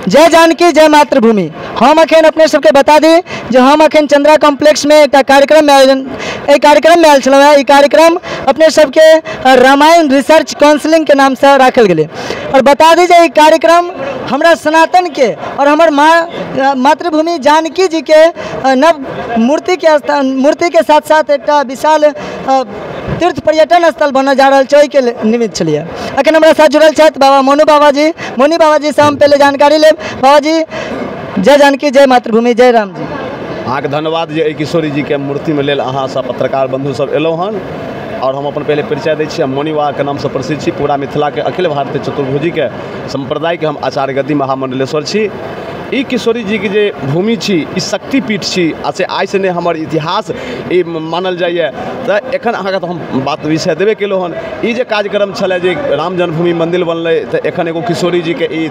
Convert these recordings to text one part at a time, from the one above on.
जय जानकी जय मातृभूमि। हम अखन अपने सबके बता दी जो हम अखन चंद्रा कॉम्प्लेक्स में एक कार्यक्रम में आयोजन आयल छलहुँ है। कार्यक्रम अपने सबके रामायण रिसर्च काउंसिलिंग के नाम से राखल गेलै। और बता दी जे कार्यक्रम हमरा सनातन के और हमर माँ मातृभूमि जानकी जी के नव मूर्ति के साथ साथ एक विशाल तीर्थ पर्यटन स्थल बनने जा रहा है के निमित्त छलिए। अखन हमारा साथ जुड़ल छथि बाबा मोनू बाबाजी से हम पहले जानकारी लेब। बाबाजी जय जानकी जय मातृभूमि जय राम जी। अहाँ के धन्यवाद जे किशोरी जी के मूर्ति में लेल अहाँ सब पत्रकार बंधु सब एलौ हन। और हम अपन पहले परिचय दै छी। मोनी बाबा के नाम से प्रसिद्ध छी। पूरा मिथिला के अखिल भारतीय चतुर्भुजी के संप्रदाय के हम आचार्य गद्दी महामंडलेश्वर छी। ई किशोरी जी के जे भूमि छी ई शक्तिपीठ छी। से आइ से नहीं हमर इतिहास ई मानल जाइए। तो एखन अहाँके तो हम बात विषय देबे केलहुँ हन। ई जे कार्यक्रम छलै जे राम जन्मभूमि मंदिर बनलै तो एखन एगो किशोरी जी के ई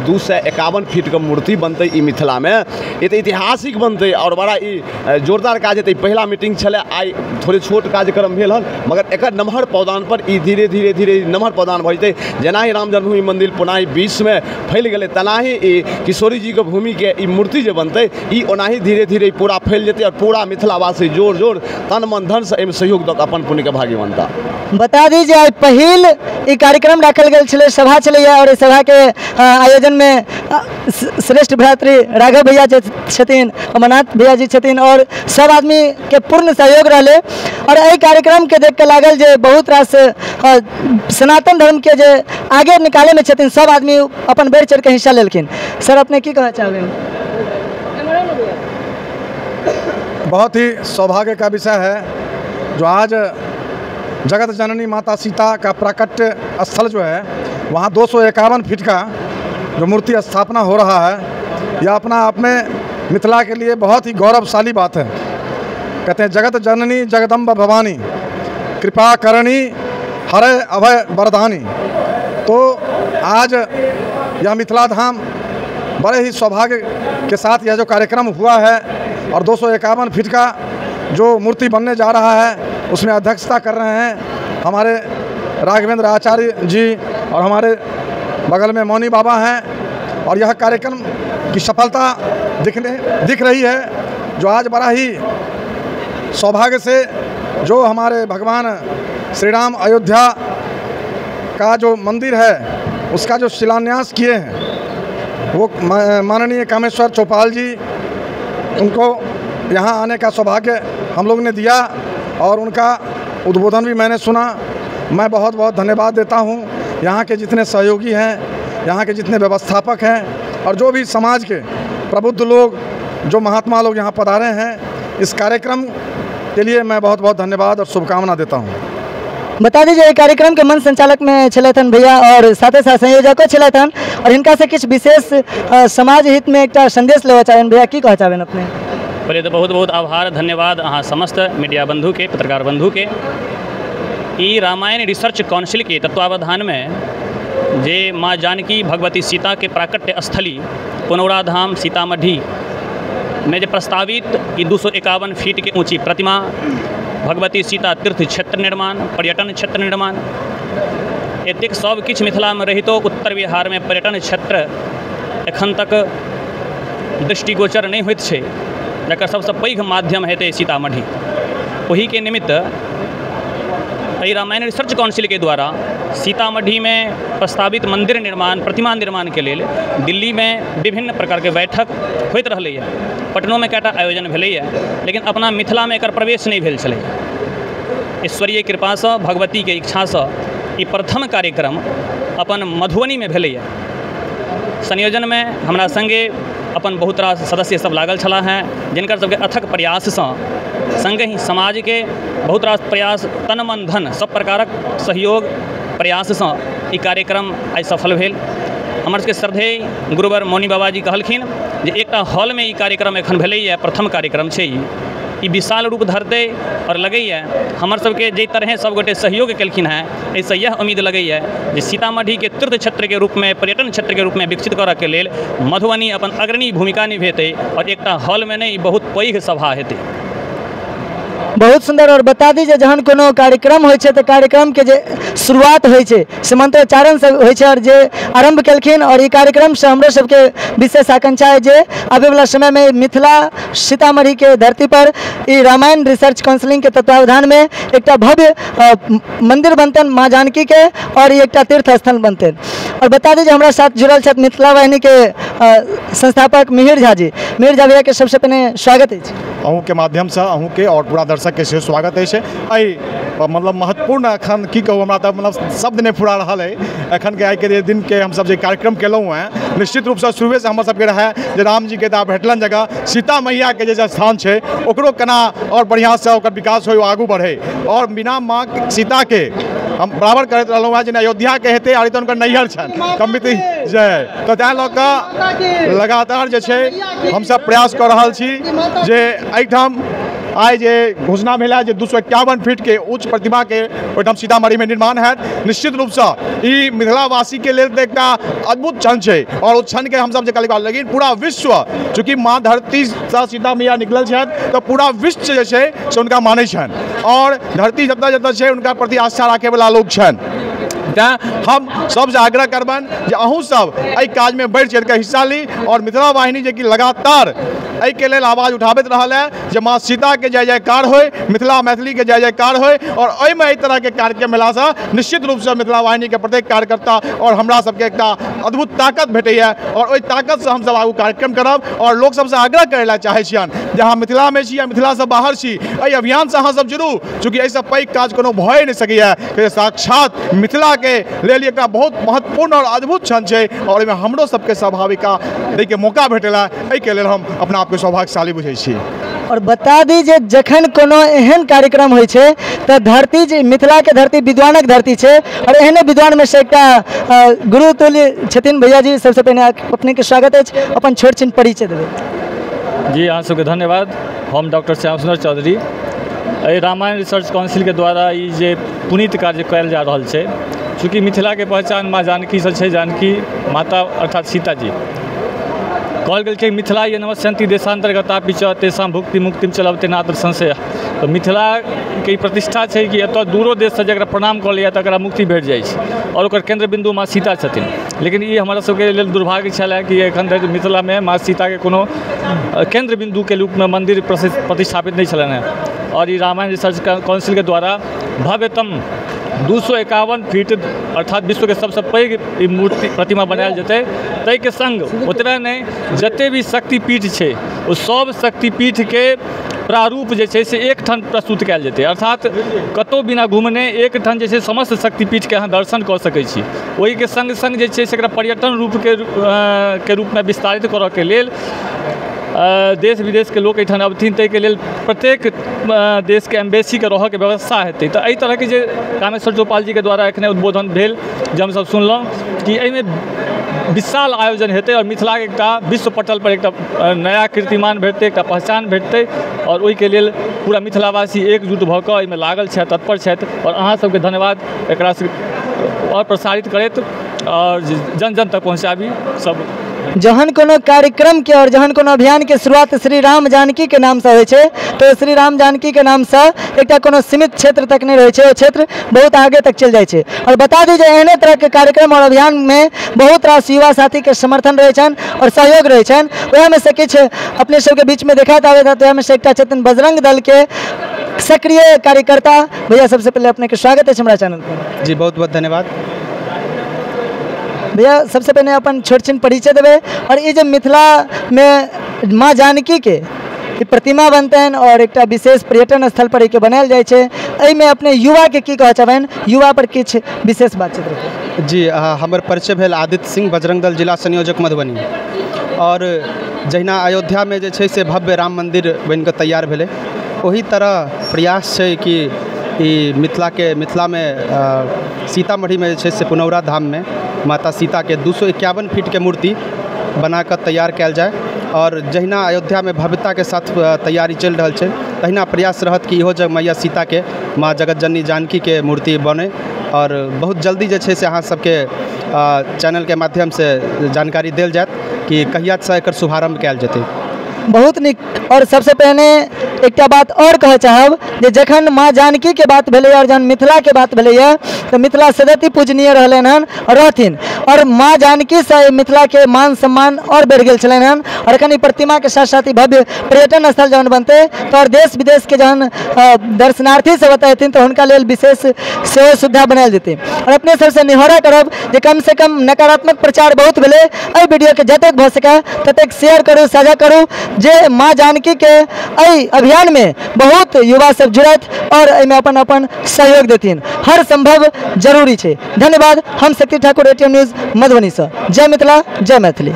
251 फीट के मूर्ति बनतै ई मिथिला में। ये तो ऐतिहासिक बनतै और बड़ा ई जोरदार काज हेतै। पहला मीटिंग छलै आई थोड़े छोट कार्यक्रम भेल हन मगर एकर नमहर पौदान पर ई धीरे धीरे नमहर पौदान भऽ जेतै। जेना ही राम जन्मभूमि मंदिर पुनः विश्व में फैल गेलै तेनाही ई किशोरी जी के भूमि के ई मूर्ति जो बनते ई ओनाही धीरे धीरे पूरा फैल जेते और पूरा मिथिलावासी जोर जोर तन मन धन से सहयोग दऽ अपन पुण्य के भागी बनता। बता दीजिए आज पहिल ई कार्यक्रम राखल गेल छलै सभा छलै और इस सभा के आयोजन में श्रेष्ठ भ्रातृ राघव भैया छथिन अमरनाथ भैया जी छथिन और सब आदमी के पूर्ण सहयोग रहले। और एहि कार्यक्रम के देख के लागल जे बहुत रास सनातन धर्म के जे आगे निकाले में छथिन सब आदमी अपन बढ़ चढ़ के हिस्सा लेलखिन। सर अपने की कहना चाहबे? बहुत ही सौभाग्य का विषय है जो आज जगत जननी माता सीता का प्राकट्य स्थल जो है वहाँ 251 फीट का जो मूर्ति स्थापना हो रहा है यह अपना आप में मिथिला के लिए बहुत ही गौरवशाली बात है। कहते हैं जगत जननी जगदम्ब भवानी कृपा करणी हरे अभय वरदानी। तो आज यह मिथिला धाम बड़े ही सौभाग्य के साथ यह जो कार्यक्रम हुआ है और 251 फीट का जो मूर्ति बनने जा रहा है उसमें अध्यक्षता कर रहे हैं हमारे राघवेंद्र आचार्य जी और हमारे बगल में मौनी बाबा हैं। और यह कार्यक्रम की सफलता दिख रही है जो आज बड़ा ही सौभाग्य से जो हमारे भगवान श्री राम अयोध्या का जो मंदिर है उसका जो शिलान्यास किए हैं वो माननीय कामेश्वर चौपाल जी उनको यहाँ आने का सौभाग्य हम लोग ने दिया और उनका उद्बोधन भी मैंने सुना। मैं बहुत बहुत धन्यवाद देता हूँ यहाँ के जितने सहयोगी हैं, यहाँ के जितने व्यवस्थापक हैं और जो भी समाज के प्रबुद्ध लोग जो महात्मा लोग यहाँ पधारे हैं। इस कार्यक्रम के लिए मैं बहुत बहुत धन्यवाद और शुभकामना देता हूँ। बता दीजिए कार्यक्रम के मंच संचालक में छलथन भैया और साथ साथ संयोजकों छलथन और इनका से कुछ विशेष समाज हित में एक संदेश लेवा चाहें भैया की कह चाहें अपने? पहले तो बहुत बहुत आभार धन्यवाद अहाँ समस्त मीडिया बंधु के पत्रकार बंधु के। ई रामायण रिसर्च काउंसिल के तत्वावधान में जे माँ जानकी भगवती सीता के प्राकट्य स्थली पुनौरा धाम सीतामढ़ी में जो प्रस्तावित ई 251 फीट के ऊंची प्रतिमा भगवती सीता तीर्थ क्षेत्र निर्माण पर्यटन क्षेत्र निर्माण एतेक सब किछु मिथिला में रहितो उत्तर बिहार में पर्यटन क्षेत्र एखन तक दृष्टिगोचर नहीं होइत छै जकर सबसे पैघ माध्यम हेतै सीतामढ़ी। वही के निमित्त रामायण रिसर्च काउंसिल के द्वारा सीतामढ़ी में प्रस्तावित मंदिर निर्माण प्रतिमा निर्माण के लिए दिल्ली में विभिन्न प्रकार के बैठक होइत रहलै है। पटनो में कएटा आयोजन भेलै है लेकिन अपना मिथिला में एकर प्रवेश नहीं भेल छलै। ईश्वरीय कृपा से भगवती के इच्छा से ई प्रथम कार्यक्रम अपन मधुबनी में भेलै है। संयोजन में हमरा संगे अपन बहुत रास सदस्य सब लागल छला हैं जिनकर सबके अथक प्रयास से संगे ही समाज के बहुत रास प्रयास तन मन धन सब प्रकारक सहयोग प्रयास से ई कार्यक्रम आई सफल भेल। हमर सबके श्रद्धेय गुरुवर मौनी बाबा जी कहलखिन जे एकटा हॉल में ई कार्यक्रम एखन भेलैए प्रथम कार्यक्रम छै ई विशाल रूप धरतै और लगैए हमर सबके जे तरह सब गोटे सहयोग केलखिन हैं एहिसँ यह उम्मीद लगैए जे सीतामढ़ी के तीर्थ क्षेत्र के रूप में पर्यटन क्षेत्र के रूप में विकसित करऽ के लेल मधुबनी अपन अग्रणी भूमिका निभेतै और एकटा हॉल में नहीं बहुत पैघ सभा हेतै। बहुत सुंदर। और बता दी जे जहन कोनो कार्यक्रम होइ छै तऽ कार्यक्रम के जे शुरुआत होइ छै से मंत्रोच्चारण से होइ छै और जे आरंभ केलखिन। और ई कार्यक्रम से हमरो सबके विशेष आकांक्षा है जे आबे वाला समय में मिथिला सीतामढ़ी के धरती पर ई रामायण रिसर्च काउंसिलिंग के तत्वावधान में एकटा भव्य मंदिर बनतन माँ जानकी के और ये एकटा तीर्थ स्थल बनतन। और बता दी जे हमरा साथ जुड़ल छथि मिथिला वाहिनी के संस्थापक मिहिर झा जी। मिहिर झा भैया के सबसे पहले स्वागत है। अहूँ के माध्यम से अहूँ के और पूरा दर्शक के सेहो स्वागत है। मतलब महत्वपूर्ण अखन की कहूँ हमरा तक मतलब शब्द नहीं फुरा रहा है। अखन के आई के दिन के हम सब जो कार्यक्रम केलहुँ हैं निश्चित रूप से शुरुए से हम सबके रहे जे राम जी के भेटलन जगह सीता मैया के जे स्थान है ओकरो केना और बढ़िया से ओकर विकास हो आगू बढ़े। और बिना माँ सीता के हम बराबर करते रहलहुँ हैं जेना अयोध्या के हेतै आर उनकर नैहर छन कमिटी जय तो तैं लऽ कऽ लगातार जे छै हम सब प्रयास कर रहल छी जे एहिठाम आइ जे घोषणा भेल है जे 251 फीट के उच्च प्रतिमा के ओहिठाम सीतामढ़ी में निर्माण है। निश्चित रूप से ई मिथिलावासी के लेल एक अद्भुत क्षण है और उस क्षण के हम सब कहलिए लेकिन पूरा विश्व चूँकि माँ धरती से सीता मैया निकल छथि तो पूरा विश्व जे छै से उनका मानै छनि और धरती जतऽ जतऽ छै उनका प्रति आस्था राखे वाला लोग छनि। तैं हम सबसे आग्रह करबन जे अहूँ सब एहि काज में बढ़ि चढ़ि के हिस्सा ली और मिथिला वाहिनी जे कि लगातार एहि के लेल आवाज उठाबैत रहल है जे माँ सीता के जय जयकार होय मिथिला मैथिली के जय जयकार होय। और ओहिमे एहि तरह के कार्यक्रम भेला से निश्चित रूप से मिथिला वाहिनी के प्रत्येक कार्यकर्ता और हमरा सबके एकटा अद्भुत ताकत भेटैया और ओहि ताकत से हम सब आगू कार्यक्रम करब। और लोक सबसे आग्रह करै ला चाहै छियनि जे अहाँ मिथिला में छी या मिथिला से बाहर छी एहि अभियान से अहाँ सब जुड़ू चूँकि एहिसँ पैघ काज कोनो भए नहि सकैया कि साक्षात मिथिला के लेल एक बहुत महत्वपूर्ण और अद्भुत क्षण है और एहिमे हमरो सबके सहभागिता दै के मौका भेटेला एहि के लेल हम अपना आपके सौभाग्यशाली बुझै छी। और बता दी जे जखन कोनो एहन कार्यक्रम होइ छै तऽ धरती जे मिथिला के धरती विद्वानक धरती छै और एहने विद्वान में से एकटा गुरु तुल्य छथिन भैया जी। सबसे पहले अपने के स्वागत है। अपन छोट छिन परिचय देबै। जी अहाँ सबके धन्यवाद। हम डॉक्टर श्याम सुंदर चौधरी रामायण रिसर्च काउंसिल के द्वारा ई जे पुनीत कार्य कयल जा रहल छै चूँकि मिथिला के पहचान माँ जानकी से छै जानकी माता अर्थात सीता जी कहल गेल छै मिथिला ये नमस्यन्ति देशांतर्गता पिच तेषां भुक्ति मुक्तिम चलबते नात्र संशय। तो मिथिला के प्रतिष्ठा है कि एत दूरो देश से जरा प्रणाम कर लिया तकरा मुक्ति भेट जाइ छै और ओकर केंद्र बिंदु माँ सीता छथिन। लेकिन ये हमारा सबके लेल दुर्भाग्य छलै कि एखन धरि मिथिला में माँ सीता के कोनो केंद्र बिंदु के रूप में मंदिर प्रतिष्ठापित नहीं छलनि हैं। और ये रामायण रिसर्च काउंसिल के द्वारा भव्यतम 251 फीट अर्थात विश्व के सबसे पैघ मूर्ति प्रतिमा बनायल जेतै। ताहि के संग ओतबे नहीं जते भी शक्तिपीठ छै ओ सब शक्तिपीठ के प्रारूप जे छै से एक ठाम प्रस्तुत कयल जेतै अर्थात कतौ बिना घुमने एक ठाम जे छै समस्त शक्तिपीठ के अहाँ दर्शन कऽ सकै छी। ओहि के संग संग जे छै से एकरा पर्यटन के रूप में विस्तारित करऽ के लेल देश विदेश के लोग एठाम अबथिन ताहि के लेल प्रत्येक देश के एम्बेसी के रह के व्यवस्था हेतै। तो एहि तरह के जे कामेश्वर चौपाल जी के द्वारा एखने उद्बोधन भेल जे हम सब सुनलहुँ कि एहिमे विशाल आयोजन हेतै और मिथिला के एकटा विश्व पटल पर एकटा नया कीर्तिमान भेटतै एकटा पहचान भेटतै और ओहि के लेल पूरा मिथिलावासी एकजुट भऽ कऽ एहिमे लागल छथि तत्पर छथि। और अहाँ सबके धन्यवाद एकरा और प्रसारित करैत और जन जन तक पहुँचाबी सब। जहन कोनो कार्यक्रम के और जहन कोनो अभियान के शुरुआत श्री राम जानकी के नाम से होइ छै तो श्री राम जानकी के नाम से एकटा कोनो सीमित क्षेत्र तक नहीं रहे छै ओ क्षेत्र बहुत आगे तक चल जाए छै। और बता दी जे एहने तरह के कार्यक्रम और अभियान में बहुत रास युवा साथी के समर्थन रहे छन और सहयोग रहे छन। वह में से किछ अपने सबके बीच में देखात आवे था तो में से एकटा छथिन बजरंग दल के सक्रिय कार्यकर्ता भैया। सबसे पहले अपने के स्वागत है हमारा चैनल पर। जी बहुत बहुत धन्यवाद भैया। सबसे पहले अपन छोट छिन परिचय देवे और ये जो मिथिला में माँ जानकी के प्रतिमा बनते हैं और एक विशेष पर्यटन स्थल पर एक बनायल जाए छै एहिमे अपने युवा के की कह चाहबनि युवा पर किछ विशेष बातचीत रखिए। जी हमर परिचय भेल आदित्य सिंह बजरंग दल जिला संयोजक मधुबनी। और जहिना अयोध्या में जे छै से भव्य राम मंदिर बन कऽ तैयार भेलै ओही तरह प्रयास छै कि ई मिथिला में सीतामढ़ी में जे छै से पुनौरा धाम में माता सीता के 251 फीट के मूर्ति बनाकर तैयार कयल जाए। और जहिना अयोध्या में भव्यता के साथ तैयारी चल रहा है तहिना प्रयास रहत कि इहो जग मैया सीता के माँ जगत जननी जानकी के मूर्ति बने। और बहुत जल्दी जे छै से अहाँ सबके चैनल के माध्यम से जानकारी देल जाएत कि कहिया से एकर शुभारंभ कयल जेतै। बहुत निक। और सबसे पहले एक बात और कह चाहब जे जखन माँ जानकी के बात भेलै और जहन मिथिला के बात भेलै तो मिथिला सदैव पूजनीय रहलन हन और रहथिन, और माँ जानकी से मिथिला के मान सम्मान और बढ़ गए छलन हन। और एखन प्रतिमा के साथ साथ भव्य पर्यटन स्थल जहन बनते तो और देश विदेश के जहन दर्शनार्थी सब अतथिन तो उनका लेल विशेष सेवा सुविधा बनायल जेतै। और अपने सबसे निहोरा करब जे कम से कम नकारात्मक प्रचार बहुत भेलै, एहि वीडियो के जतेक भऽ सकै ततेक शेयर करू, साझा करू, जे माँ जानकी के एहि अभियान में बहुत युवा सब जुड़त और एहिमे अपन अपन सहयोग देथिन। हर संभव जरूरी है। धन्यवाद। हम शक्ति ठाकुर, ATM न्यूज़ मधुबनी से। जय मिथिला, जय मैथिली।